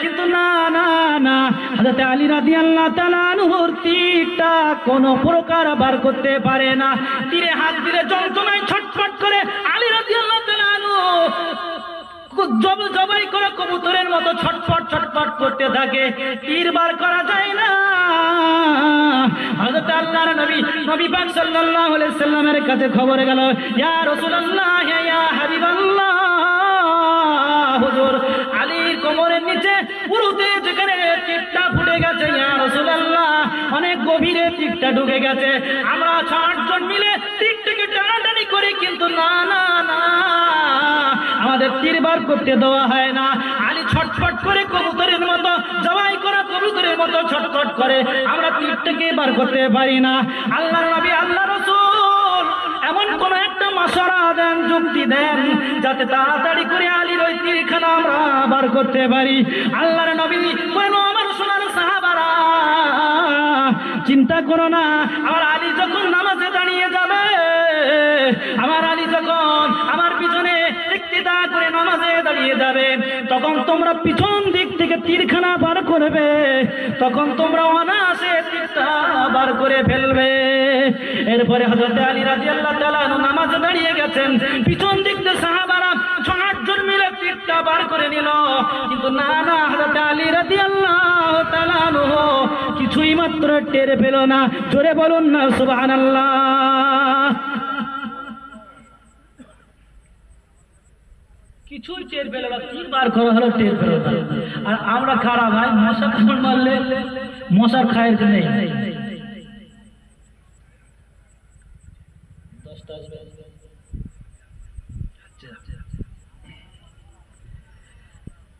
কিন্তু না না না, হযরত আলী রাদিয়াল্লাহু তাআলা আনহুর তীরটা কোনো প্রকার বার করতে পারে না। তীরে হাত দিলে যন্ত্রণায় ছটফট করে আলী রাদিয়াল্লাহু তাআলা আনহু জবাই করা কবুতরের মতো ছটফট ছটফট করতে থাকে, তীর বার করা যায় না। হযরত আল্লাহর নবী পাক সাল্লাল্লাহু আলাইহি সাল্লামের কাছে খবর গেল, ইয়া রাসূলুল্লাহ, ইয়া হাবিবাল্লাহ, হুজুর আলীর কোমরের নিচে পুরুতে যেখানে তীরটা ফুটে গেছে, ইয়া রাসূলুল্লাহ অনেক গভীরে তীরটা ঢুকে গেছে। আমরা ৬ জন মিলে তীরটাকে টানাটানি করি, কিন্তু না না না, আমাদের তীর বার করতে দেওয়া হয় না। আলী ছটফট করে কবুতরের মতো, জবাই করা কবুতরের মতো ছটফট করে, আমরা তীরটাকে বার করতে পারি না। আল্লাহর নবী, আল্লাহ রাসূল এমন কোন একটা মাশারা দেন, যুক্তি দেন, যাতে তাড়াতাড়ি করে আলীর ওই তীরখানা আমরা বার করতে পারি। আল্লাহর নবী বলেন, আমার সোনার সাহাবারা, চিন্তা করো না, আমার আলী যখন নামাজে দাঁড়িয়ে যাবে, আমার আলী যখন আমার পিছনে ইক্তিদা করে নামাজে দাঁড়িয়ে যাবে, তখন তোমরা পিছন দিক থেকে তীরখানা বার করবে, তখন তোমরা অনায়াসে তীরটা বার করে ফেলবে। এরপরে হযরত আলী রাদিয়াল্লাহু তাআলা নামাজে দাঁড়িয়ে গেছেন, পিছন দিক থেকে সাহাবারা ৬ জন মিলে তীরটা বার করে নিল, কিন্তু না না, হযরত আলী রাদিয়াল্লাহু তাআলা কিছুই মাত্র টের পেল না। জোরে বলুন না সুবহানাল্লাহ। কিছুই টের পেল না, তিনবার করা হলো, টের পেল না। আর আমরা খারাপ ভাই, মশা কামড় মারলে মশার খায়ের নেই।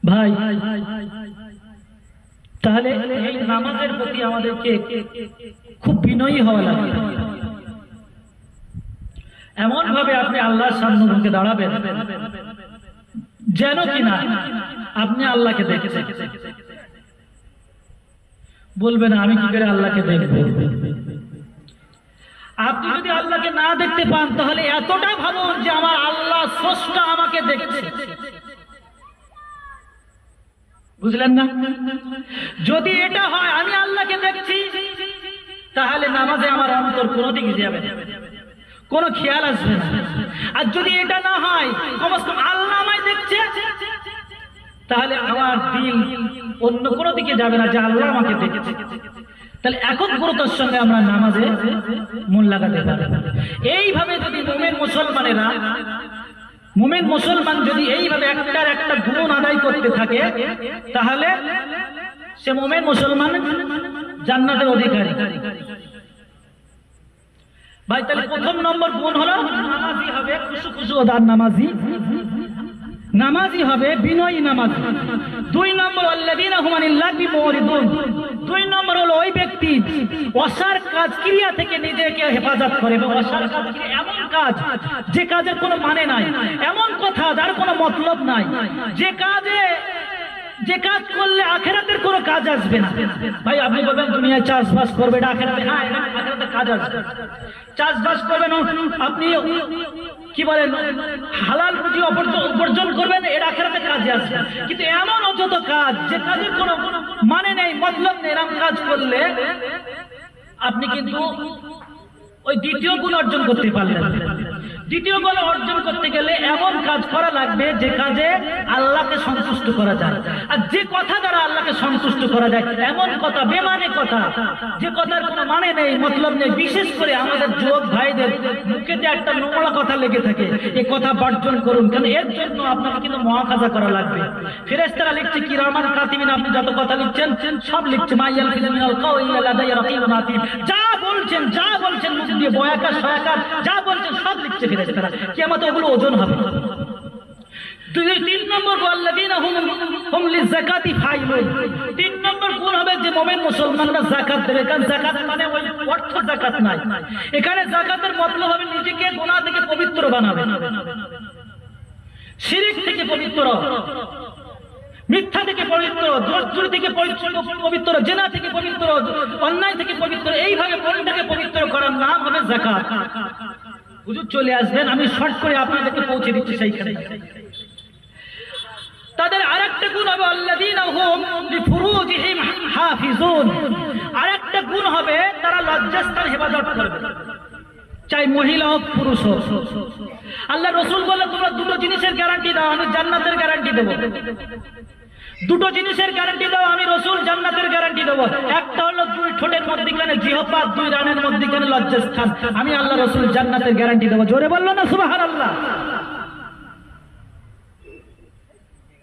ভাই তাহলে এই নামাজের প্রতি আমাদেরকে খুব বিনয়ী হওয়া লাগে। এমন ভাবে আপনি আল্লাহর সামনে দাঁড়াবেন যেন কিনা আপনি আল্লাহকে দেখেছেন। বলবেন আমি কি করে আল্লাহকে দেখব? আপনি যদি আল্লাহকে না দেখতে পান, তাহলে এতটা ভাবুন যে আমার আল্লাহ স্রষ্টা আমাকে দেখছে। বুঝলেন না? যদি এটা হয় আমি আল্লাহকে দেখছি, তাহলে নামাজে আমার অন্তর কোনোদিকে যাবে না, কোনো খেয়াল আসবে না। আর যদি এটা না হয়, কমসে কম আল্লাহ আমায় দেখছে, তাহলে আমার দিল অন্য কোনো দিকে যাবে না যে আল্লাহ আমাকে দেখছে। তাহলে এখন গুরুত্বের সঙ্গে আমরা নামাজে মন লাগাতে পারি। এইভাবে যদি মুমিন মুসলমান যদি এইভাবে একটার একটা গুণ আদায় করতে থাকে, তাহলে সে মুমিন মুসলমান জান্নাতের অধিকারী। ভাই তাহলে প্রথম নম্বর গুণ হলো নামাজি হবে খুশু খুশু ওদার নামাজি, নামাজি হবে বিনয়ী নামাজি। 2 নম্বর আল্লাযীনা হুম আনিল লাগবি মুরিদুন। 2 নম্বর হলো ওই ব্যক্তি অসার কাজ ক্রিয়া থেকে নিজেকে হেফাজত করে। অসার কাজ এমন কাজ যে কাজের কোনো মানে নাই, এমন কথা যার কোনো মতলব নাই, যে কাজ করলে আখেরাতের কোনো কাজ আসবে না। ভাই আপনি বলবেন দুনিয়ায় চাষবাস করবে, এটা আখেরাতে, হ্যাঁ আখেরাতে কাজ আসবে। চাষবাস করবেন আপনি কি বলেন হালাল রুজি উপার্জন করবেন, এর আখিরাতে কাজে আসবে। কিন্তু এমন অযথ কাজ যে কাজের কোনো মানে নেই, মতলব নেই, এরকম কাজ করলে আপনি কিন্তু ওই দ্বিতীয় গুণ অর্জন করতে পারলেন। দ্বিতীয় গুণ অর্জন করতে গেলে এমন কাজ করা লাগবে যে কাজে আল্লাহকে সন্তুষ্ট করা যায়, আর যে কথা দ্বারা আল্লাহকে সন্তুষ্ট করা যায় এমন কথা, বেমানে কথা, যে কথার কোনো মানে নেই, মতলব নেই। বিশেষ করে আমাদের যুবক ভাইদের মুখেতে একটা নোংরা কথা লেগে থাকে, এই কথা বর্জন করুন, কারণ এর জন্য আপনাকে কিন্তু মুআখাযা করা লাগবে। ফেরেশতারা লিখছে কিরামান কাতিবিন, আপনি যত কথা লিখছেন সব লিখছে, মাইয়াল ফিমিনাল কাওলি লাদাইয়া রাকিবুন আতীদ, যা বলছেন মুখ দিয়ে বয়াকার সয়াকার যা বলছেন সব লিখছে ফেরেশতারা। কিয়ামতে ওগুলো ওজন হবে। 3 নম্বর ওয়াল্লাযীনা হুম লিযাকাতি ফাইলুন, 3 নম্বর গুণ হবে যে মুমিন মুসলমানরা যাকাত দেবে। কারণ যাকাত মানে ওই অর্থ যাকাত নাই, এখানে যাকাতের মতলব হবে নিজেকে গুনাহ থেকে পবিত্র বানাবে, শিরক থেকে পবিত্র, মিথ্যা থেকে পবিত্র, দোষচুরি থেকে পবিত্র, জেনা থেকে পবিত্র, অন্যায় থেকে পবিত্র, এইভাবে মনটাকে পবিত্র করার নাম হবে যাকাত। হুজুর চলে আসবেন, আমি শর্ট করে আপনাদেরকে পৌঁছে দিচ্ছি সেইখানে। তাদের আরেকটা গুণ হবে আল্লাযীনা হুম লিফুরুজিহিম হাফিজুন, আরেকটা গুণ হবে তারা লজ্জাস্থান হেফাজত করবে, চাই মহিলা হোক পুরুষ হোক। আল্লাহ রাসূল বলে তোমরা দুটো জিনিসের গ্যারান্টি দাও, আমি জান্নাতের গ্যারান্টি দেব। দুটো জিনিসের গ্যারান্টি দাও, আমি রাসূল জান্নাতের গ্যারান্টি দেব। একটা হলো 2 ঠোঁটের মধ্যখানে জিহ্বা, 2 রানের মধ্যখানে লজ্জাস্থান, আমি আল্লাহ রাসূল জান্নাতের গ্যারান্টি দেব। জোরে বললো না সুবহানাল্লাহ।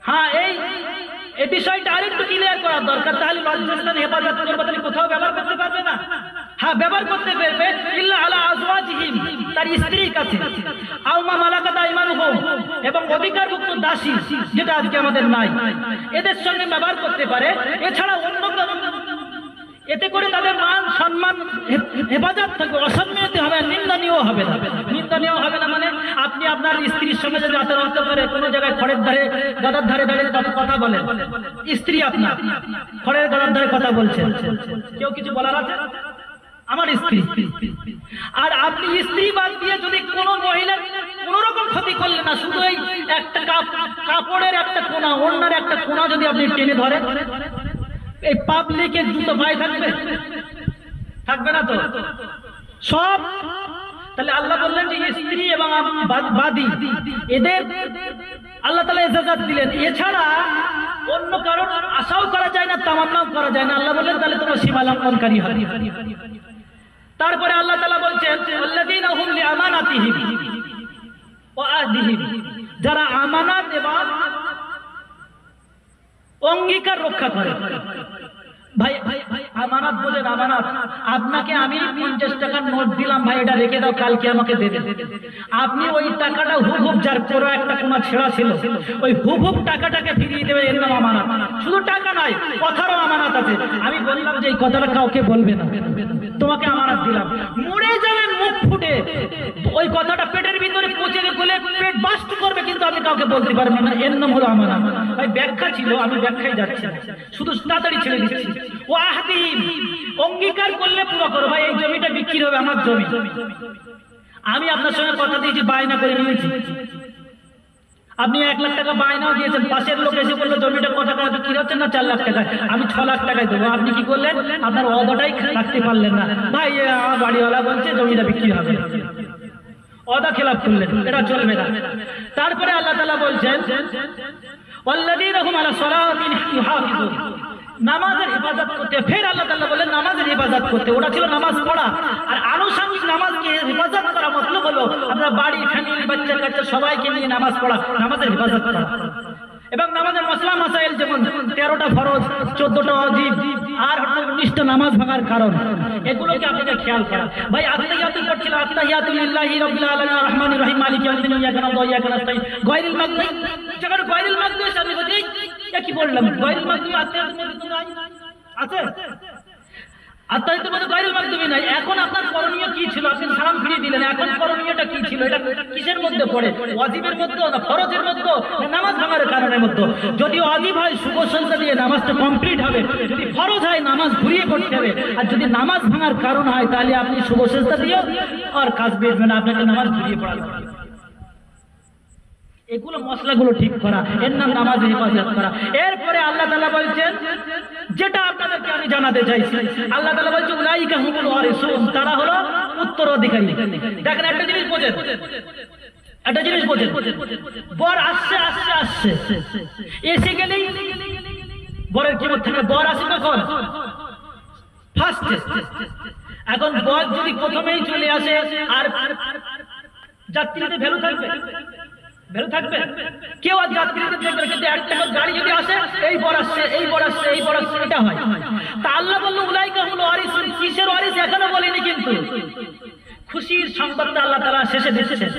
হ্যাঁ, এই বিষয়টা আরেকটু ক্লিয়ার করা দরকার। তাহলে লজ্জাস্থান হেফাজত করবে, তাহলে কোথাও ব্যবহার করতে পারবে না। হ্যাঁ, ব্যবহার করতে পারবে ইল্লা আলা আজওয়াজিহিম, তার স্ত্রীর কাছে, আও মা মালাকাত আইমানুহুম, এবং অধিকারভুক্ত দাসী যেটা আজকে আমাদের নাই, এদের সঙ্গে ব্যবহার করতে পারে। এছাড়া অন্য এতে করে তাদের মান সম্মান হেফাজত থাকবে, অসম্মানিত হবে, নিন্দনীয় হবে না। নিন্দনীয় হবে না মানে আপনি আপনার স্ত্রীর সঙ্গে যদি আচরণ করে কোনো জায়গায় খড়ের ধারে গাদার ধারে দাঁড়িয়ে কথা বলেন, স্ত্রী আপনার খড়ের গাদার ধারে কথা বলছেন, কেউ কিছু বলার আছে? আমার স্ত্রী, আর আপনি স্ত্রী বাদ দিয়ে যদি কোনো মহিলার কোন রকম ক্ষতি করলেন না, শুধু এই একটা কাপড়ের একটা কোনা, অন্যের একটা কোনা যদি আপনি টেনে ধরেন, এই পাবলিকের জুতো পায়ে থাকবে না তো সব। তাহলে আল্লাহ বললেন যে স্ত্রী এবং বাদী এদের আল্লাহ তাআলা ইজাজত দিলেন। এছাড়া অন্য কারণ আশাও করা যায় না, তামান্নাও করা যায় না। আল্লাহ বললেন তাহলে তোমরা সীমা লঙ্ঘনকারী হবে। তারপরে আল্লাহ তাআলা বলছেন আল্লাযীনা হুম লিআমানাতিহিম ওয়া আহদিহিম, যারা আমানত এবং অঙ্গীকার রক্ষা করে। ভাই আমানত বোঝেন, আমানত আপনাকে আমি 50 টাকার নোট দিলাম, ভাই এটা রেখে দাও, কালকে আমাকে দেবে। আপনি ওই টাকাটা হুবহুব, যার পুরো একটা কোনা ছেঁড়া ছিল, ওই হুবহুব টাকাটাকে ফিরিয়ে দেবে, এর নাম আমানত। শুধু টাকা নয়, কথারও আমানত আছে। আমি বললাম যে এই কথাটা কাউকে বলবে না, তোমাকে আমানত দিলাম, মরে যাবে মুখ ফুটে, ওই কথাটা পেটের ভিতরে পচে গেলে পেট বাস্ট করবে, কিন্তু আমি কাউকে বলতে পারবো না, এর নাম হলো আমানত। ভাই ব্যাখ্যা ছিল, আমি ব্যাখ্যায় যাচ্ছি, শুধু তাড়াতাড়ি ছেড়ে দিচ্ছি। ও আহদিম, অঙ্গীকার করলে পুরো করো। ভাই এই জমিটা বিক্রি হবে, আমার জমি, আমি আপনার সঙ্গে কথা দিয়েছি, বায়না করে নিয়েছি, আপনি 1 লাখ টাকা বায়নাও দিয়েছেন, পাশের লোক এসে বললো জমিটা কত টাকা বিক্রি হচ্ছে না, 4 লাখ টাকা, আমি 6 লাখ টাকায় দেবো। আপনি কি করলেন? আপনার ওয়াদাটাই রাখতে পারলেন না। ভাই আমার বাড়িওয়ালা বলছে জমিটা বিক্রি হবে, ওয়াদা খেলাপ করলেন, এটা চলবে না। তারপরে আল্লাহ তাআলা বলছেন ওয়াল্লাযীনা হুম আলা সালাতিহিম ইউহাফিজুন, নামাজের হেফাজত করতে। ফের আল্লাহ তাআলা বলেন নামাজের হেফাজত করতে। ওটা ছিল নামাজ পড়া, আর আনুষঙ্গিক নামাজকে হেফাজত করা মতলব হলো আমরা বাড়ি, ফ্যামিলি, বাচ্চা কাচ্চা সবাইকে নিয়ে নামাজ পড়া, নামাজের হেফাজত করা। এবং নামাজের মসলা মাসাইল যেমন 13টা ফরজ, 14টা ওয়াজিব, আর 19টা নামাজ ভাঙার কারণ, এগুলোকে আপনাকে খেয়াল করা। ভাই আত্তাহিয়াতু করছিল, আত্তাহিয়াতু লিল্লাহি রাব্বিল আলামিন আর রহমানির রহিম মালিকি ইয়াউমিদ্দিন ইয়্যাকা না'বুদু ওয়া ইয়্যাকা নাস্তাঈন গায়রিল মাগদুবি, যেখানে গায়রিল মাগদুবি আমি বলি কি বললাম, গায়রিল মাগদুবি আত্তাহিয়াতুর মধ্যে নাই আছে, আত্তাহিয়াতুর মধ্যে গায়রিল মাগদুবি নাই। এখন আপনার করণীয় কি ছিল? আপনি সালাম ফিরিয়ে দিলেন, এখন করণীয়টা কি ছিল? এটা কিসের মধ্যে পড়ে? ওয়াজিবের মধ্যে না ফরজের মধ্যে না নামাজ ভাঙার কারণের মধ্যে? যদি ওয়াজিব হয় শুভ সজদা দিয়ে নামাজটা কমপ্লিট হবে, যদি ফরজ হয় নামাজ ঘুরিয়ে পড়তে হবে, আর যদি নামাজ ভাঙার কারণ হয় তাহলে আপনি শুভ সজদা দিও আর কাজ বেরবে না, আপনাকে নামাজ ঘুরিয়ে পড়াতে হবে। এগুলো মশলাগুলো ঠিক করা, এর নাম নামাজে হেফাজত করা। এরপরে আল্লাহ তাআলা বলছেন, যেটা আপনাদেরকে আমি জানাতে চাইছি, আল্লাহ তাআলা বলছেন উলাইকা হুমুল ওয়ারিসুন, তারা হলো উত্তরাধিকারী। দেখেন একটা জিনিস বোঝেন, একটা জিনিস বোঝেন, বর আসছে আসছে আসছে, এসে গেলেই বরের কি থাকে, বর আসে কখন? ফার্স্টে। এখন বর যদি প্রথমেই চলে আসে, আর যাত্রীদের ভ্যালু থাকবে? ভ্যালু থাকবে? কেউ আর যাত্রীদের দেখবে, কিন্তু একটা গাড়ি যদি আসে, এই বর আসছে, এই বর আসছে, এই বর আসছে, এটা হয়। তা আল্লাহ বলল উলাইকা হুমুল ওয়ারিসুন, কিসের ওয়ারিস এখনো বলেনি, কিন্তু খুশির সংবাদটা আল্লাহ তাআলা শেষে দিচ্ছেন।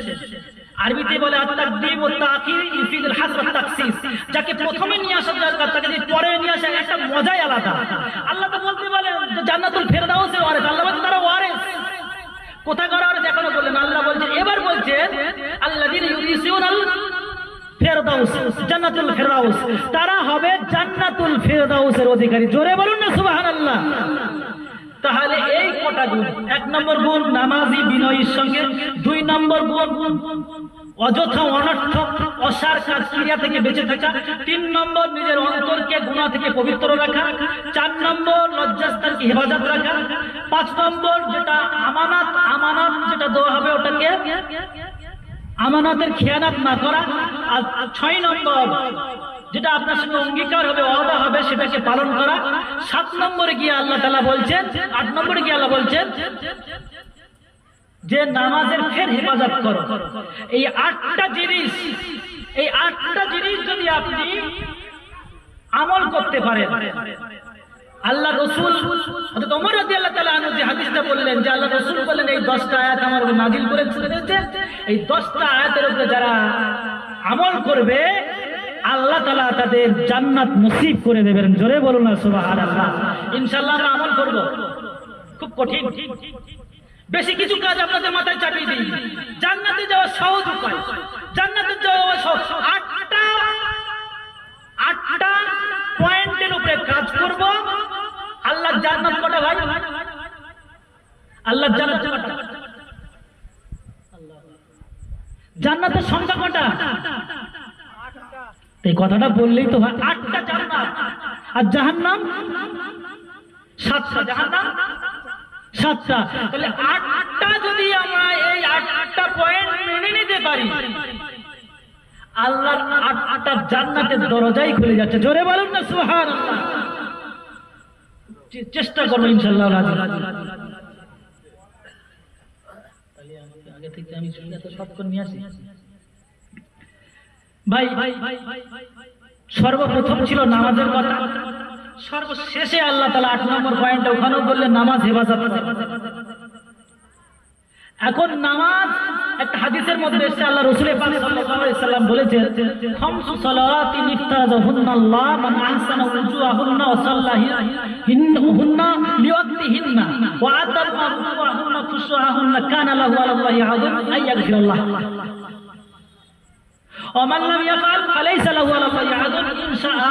আরবিতে বলে আত-তাকদীম ওয়া তাখির ইউফিদুল হাসর ওয়া তাকসিস, যাকে প্রথমে নিয়ে আসা দরকার তাকে যদি পরে নিয়ে আসা, একটা মজাই আলাদা। আল্লাহ তো বলতে বলেন জান্নাতুল ফেরদাউসের ওয়ারিস, আল্লাহ বলেন তারা ওয়ারিস। কোথাকার ওয়ারিস এখনো বললেন, আল্লাহ বলছেন, এবার বলছেন আল্লাযীনা ইউরিসুনাল ফেরদাউস, জান্নাতুল ফেরদাউস, তারা হবে জান্নাতুল ফেরদাউসের অধিকারী। জোরে বলুন না সুবহানাল্লাহ। তাহলে এই কটা গুণ, এক নম্বর গুণ নামাজি বিনয়ীর সঙ্গে, দুই নম্বর গুণ অযথা অনর্থক অসার কাজ ক্রিয়া থেকে বেঁচে থাকা, তিন নম্বর নিজের অন্তরকে গুনাহ থেকে পবিত্র রাখা, চার নম্বর লজ্জাস্থানকে হেফাজত রাখা, পাঁচ নম্বর যেটা আমানত, আমানত যেটা দেওয়া হবে ওটাকে আমানতের খেয়ানত না করা, আর ছয় নম্বর যেটা আপনার সঙ্গে অঙ্গীকার হবে, ওয়াদা হবে, সেটাকে পালন করা। সাত নম্বরে গিয়ে আল্লাহ তাআলা বলছেন, আট নম্বরে গিয়ে আল্লাহ বলছেন যে নামাজের ফের হেফাজত করো। এই আটটা জিনিস, এই আটটা জিনিস যদি আপনি আমল করতে পারেন, আল্লাহ রাসূল হযরত ওমর রাদিয়াল্লাহু তাআলা আনহু যে হাদিসটা বললেন, যে আল্লাহ রাসূল বলেন এই 10টা আয়াত আমার উপর নাযিল করেছেন, এই 10টা আয়াতের উপরে যারা আমল করবে আল্লাহ তাআলা তাদের জান্নাত নসিব করে দেবেন। জোরে বলুন না সুবহানাল্লাহ। ইনশাআল্লাহ আমরা আমল করব। খুব কঠিন, বেশি কিছু কাজ আপনাদের মাথায় চাপিয়ে দিই। জান্নাতে যাওয়া সহজ উপায়, জান্নাতে যাওয়া সহজ। আটটা পয়েন্টের উপরে কাজ করব। আল্লাহ জান্নাত কটা ভাই? আল্লাহ জান্নাত কটা? জান্নাতের সংখ্যা কটা? এই কথাটা বললেই তো হয়, 8টা জান্নাত। আর জাহান্নাম 7টা, জাহান্নাম 7টা। তাহলে 8টা যদি আমরা এই 8টা পয়েন্ট মেনে নিতে পারি, আল্লাহর 8টা জান্নাতের দরজাই খুলে যাচ্ছে। জোরে বলুন না সুবহানাল্লাহ। চেষ্টা করব ইনশাআল্লাহ। আগে থেকে আমি এত শর্ট করে নিয়ে আসি ভাই। সর্বপ্রথম ছিল নামাজের কথা, সর্বশেষে আল্লাহ তাআলা 8 নম্বর পয়েন্টে ওখানেও বললেন নামাজ হেফাজত। এখন নামাজ একটা হাদিসের মধ্যে এসেছে, আল্লাহ রাসূল পাক সাল্লাল্লাহু আলাইহি সাল্লাম বলেছেন, খামসু সালাতিন ইফতারাহুন্নাল্লাহ মান আহসানা উজুহাহুন্না ওয়া সাল্লাহিন্না লিওয়াক্তিহিন্না ওয়া আতামা রুকুআহুন্না খুশুআহুন্না কানা লাহু আলাল্লাহি আযম আইয়াগফিরাল্লাহ। ومن لم يفعل فليس له على الله عهد إن شاء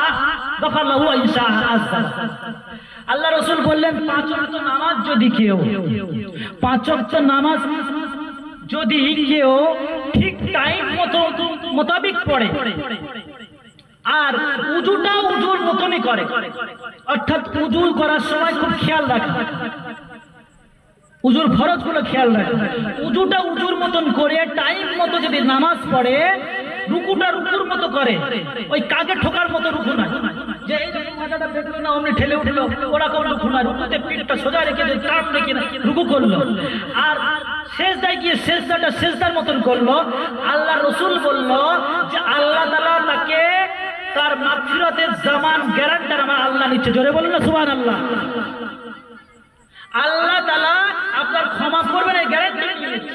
غفر له وإن شاء عذب। আল্লাহ রাসূল বললেন 5 ওয়াক্ত নামাজ যদি কেউ 5 ওয়াক্ত নামাজ যদি কেউ ঠিক টাইম মোতাবেক পড়ে, আর উযুটা উযুর মতনই করে, অর্থাৎ উযু করার সময় খুব খেয়াল রাখে, উযুর ফরজ গুলো খেয়াল রাখে, উযুটা উযুর মতন করে টাইম মতো যদি নামাজ পড়ে, রুকুটা রুকুর মতো করে, ওই কাকে ঠোকার মতো রুকু না, যে এই যখন মাথাটা দেখলো না অমনি ঠেলে উঠলো, ওরকম রুকু না, রুকুতে পিঠটা সোজা রেখে যে টান রেখে রুকু করলো, আর সেজদায় গিয়ে সেজদাটা সেজদার মতন করলো। আল্লাহ রাসূল বলল যে আল্লাহ তাআলা তাকে তার মাগফিরাতের জামান গ্যারান্টার আমার আল্লাহ নিচ্ছে। জোরে বলুন না সুবহানাল্লাহ। আল্লাহ তাআলা আপনার ক্ষমা করবেন, এই গ্যারান্টি নিচ্ছে।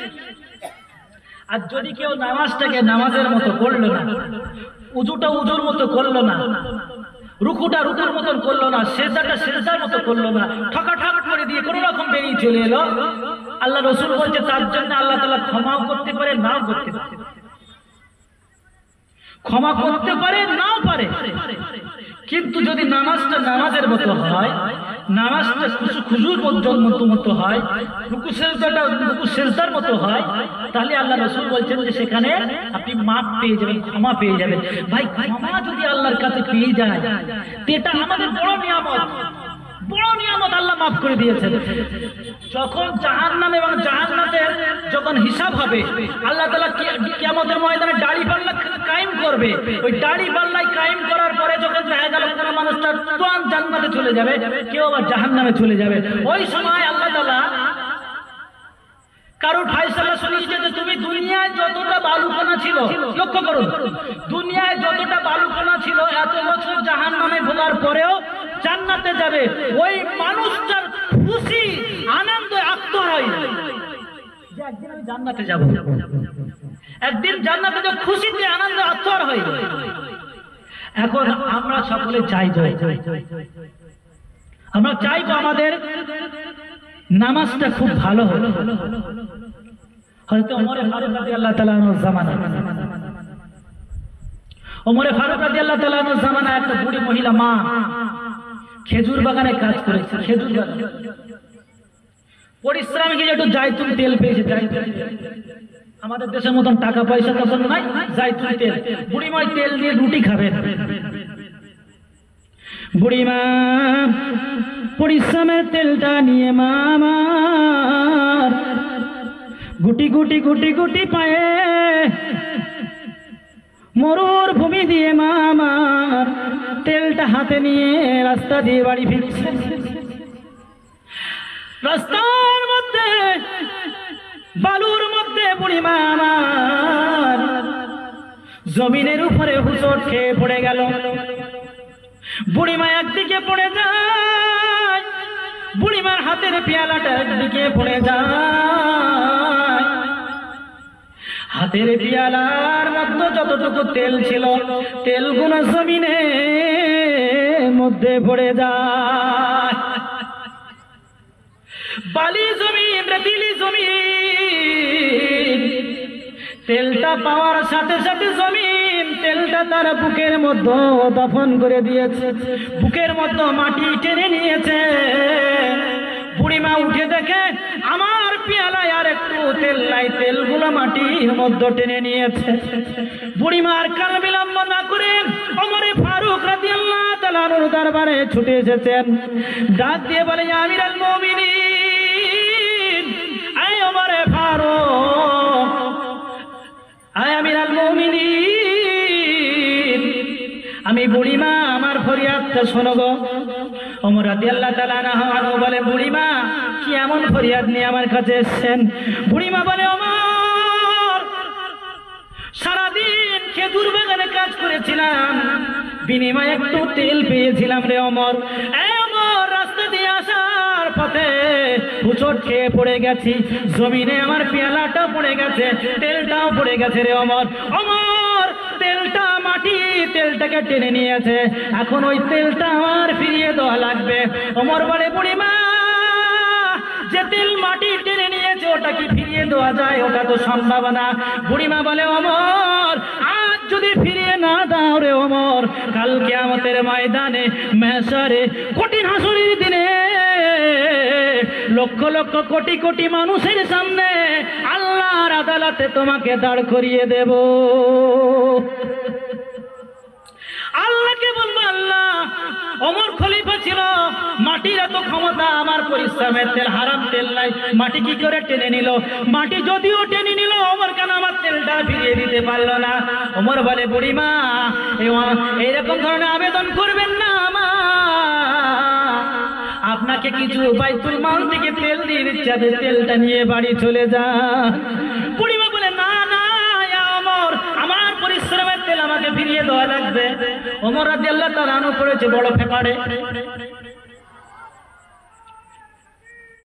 আর যদি কেউ নামাজটাকে নামাজের মতো করলো না, উযুটা উযুর মতো করলো না, রুকুটা রুকুর মতন করলো না, সেজদাটা সেজদার মতো করলো না, ঠকাঠক করে দিয়ে কোনো রকম বেরিয়ে চলে এলো, আল্লাহ রাসূল বলছে তার জন্য আল্লাহ তাআলা ক্ষমাও করতে পারে, নাও করতে পারে, ক্ষমা করতে পারে, নাও পারে। কিন্তু যদি নামাজটা নামাজের মতো হয়, নামাজটা খুশুর পর্যন্ত মতো হয়, রুকু সেজদার মতো হয়, তাহলে আল্লাহ রাসূল বলছেন যে সেখানে আপনি মাফ পেয়ে যাবেন, ক্ষমা পেয়ে যাবেন। ভাই ক্ষমা যদি আল্লাহর কাছে পেয়ে যায় এটা আমাদের বড় নিয়ামত, বড় নিয়ামত আল্লাহ মাফ করে দিয়েছেন। যখন জাহান্নাম এবং জান্নাতের যখন হিসাব হবে, আল্লাহ তাআলা কিয়ামতের ময়দানে দাড়ি পাল্লা কায়েম করবে। ওই দাড়ি পাল্লাই কায়েম করার পরে যখন দেখা গেল কোন মানুষটা তুরন্ত জান্নাতে চলে যাবে, কেউ আবার জাহান্নামে চলে যাবে, ওই সময় আল্লাহ তাআলা কারোর ফায়সালা শুনিয়েছে যে তুমি দুনিয়ায় যতটা বালুকণা ছিল, লক্ষ্য করুন, দুনিয়ায় যতটা বালুকণা ছিল এত বছর জাহান্নামে ভোগার পরেও জান্নাতে যাবে। ওই মানুষটার খুশি আনন্দ আত্মহারা হয় যে একদিন আমি জান্নাতে যাব, একদিন জান্নাতে যাব, খুশিতে আনন্দ আত্মহারা হয়। এখন আমরা সকলে চাইবো, আমরা চাইবো আমাদের নামাজটা খুব ভালো হলো। হযরত ওমর ফারুক রাদিয়াল্লাহু তাআলা আনহু জামানা, ওমর ফারুক রাদিয়াল্লাহু তাআলা আনহু জামানা একটা বুড়ি মহিলা মা খেজুর বাগানে কাজ করেছে। খেজুর বাগান পরিশ্রমে গিয়ে একটু জায়তুন তেল পেয়েছে। আমাদের দেশের মতন টাকা পয়সা তখন নাই, জায়তুন তেল, বুড়িমা তেল দিয়ে রুটি খাবেন। বুড়িমা পরিশ্রমের তেলটা নিয়ে মা আমার গুটি গুটি গুটি গুটি পায়ে মরুর ভূমি দিয়ে মা আমার তেলটা হাতে নিয়ে রাস্তা দিয়ে বাড়ি ফিরছে। রাস্তার মধ্যে বালুর মধ্যে বুড়িমা আমার জমিনের উপরে হুঁচট খেয়ে পড়ে গেল। বুড়িমা একদিকে পড়ে যায়, বুড়িমার হাতের পেয়ালাটা একদিকে পড়ে যায়। হাতের পেয়ালার মধ্যে যতটুকু তেল ছিল তেলগুলো জমিনের মধ্যে পড়ে যায়। বালি জমিন, রেতিলি জমিন, তেলটা পাওয়ার সাথে সাথে জমিন তেলটা তার বুকের মধ্যে দফন করে দিয়েছে, বুকের মধ্যে মাটি টেনে নিয়েছে। বুড়িমা উঠে দেখে আমার পেয়ালায় আর একটু তেল নাই, তেলগুলো মাটির মধ্যে টেনে নিয়েছে। বুড়িমার কাল বিলম্ব না করে ওমর ফারুক রাদিয়াল্লাহু তাআলা আনহুর দরবারে ছুটে এসেছেন। ডাক দিয়ে বলে, আমিরুল মুমিনিন, আয় ওমর ফারুক, আয় আমিরুল মুমিনিন, আমি বুড়িমা আমার ফরিয়াদটা শোনো গো। ওমর রাদিয়াল্লাহু তাআলা আনহু বলে, বুড়িমা কি এমন ফরিয়াদ নিয়ে আমার কাছে এসেছেন? বুড়িমা বলে, ওমর সারাদিন খেজুর বাগানে কাজ করেছিলাম, বিনিময়ে একটু তেল পেয়েছিলাম রে ওমর। ওমর রাস্তা দিয়ে আসার পথে হুঁচট খেয়ে পড়ে গেছি, জমিনে আমার পেয়ালাটা পড়ে গেছে, তেলটাও পড়ে গেছে রে ওমর। ওমর তেলটা মাটি তেলটাকে টেনে নিয়েছে, এখন ওই তেলটা আমার ফিরিয়ে দেওয়া লাগবে। ওমর বলে, বুড়িমা যে তেল মাটি টেনে নিয়েছে ওটা কি ফিরিয়ে দেওয়া যায়? ওটা তো সম্ভব না। বুড়িমা বলে, ওমর আজ যদি ফিরিয়ে না দাও রে ওমর, কাল কিয়ামতের ময়দানে mahshare কঠিন হাসরের দিনে লক্ষ লক্ষ কোটি কোটি মানুষের সামনে আল্লাহর আদালতে তোমাকে দাঁড় করিয়ে দেব। আল্লাহকে বলবো, আল্লাহ ওমর খলিফা ছিল, মাটির এত ক্ষমতা, আমার পরিশ্রমের তেল হারাম তেল নাই, মাটি কি করে টেনে নিল? মাটি যদিও টেনে নিল, ওমর কেন আমার তেলটা ফিরিয়ে দিতে পারলো না? ওমর বলে, বুড়িমা এইরকম ধরনের আবেদন করবেন না, আপনাকে কিছু বাইতুল মাল থেকে তেল দিয়ে দিচ্ছে, তেলটা নিয়ে বাড়ি চলে যান। বুড়িমা বলে, না না ওমর, আমার পরিশ্রমের তেল আমাকে ফিরিয়ে দেওয়া লাগবে। ওমর রাদিয়াল্লাহু তাআলা আনহু পড়েছে বড় ফেপাড়ে।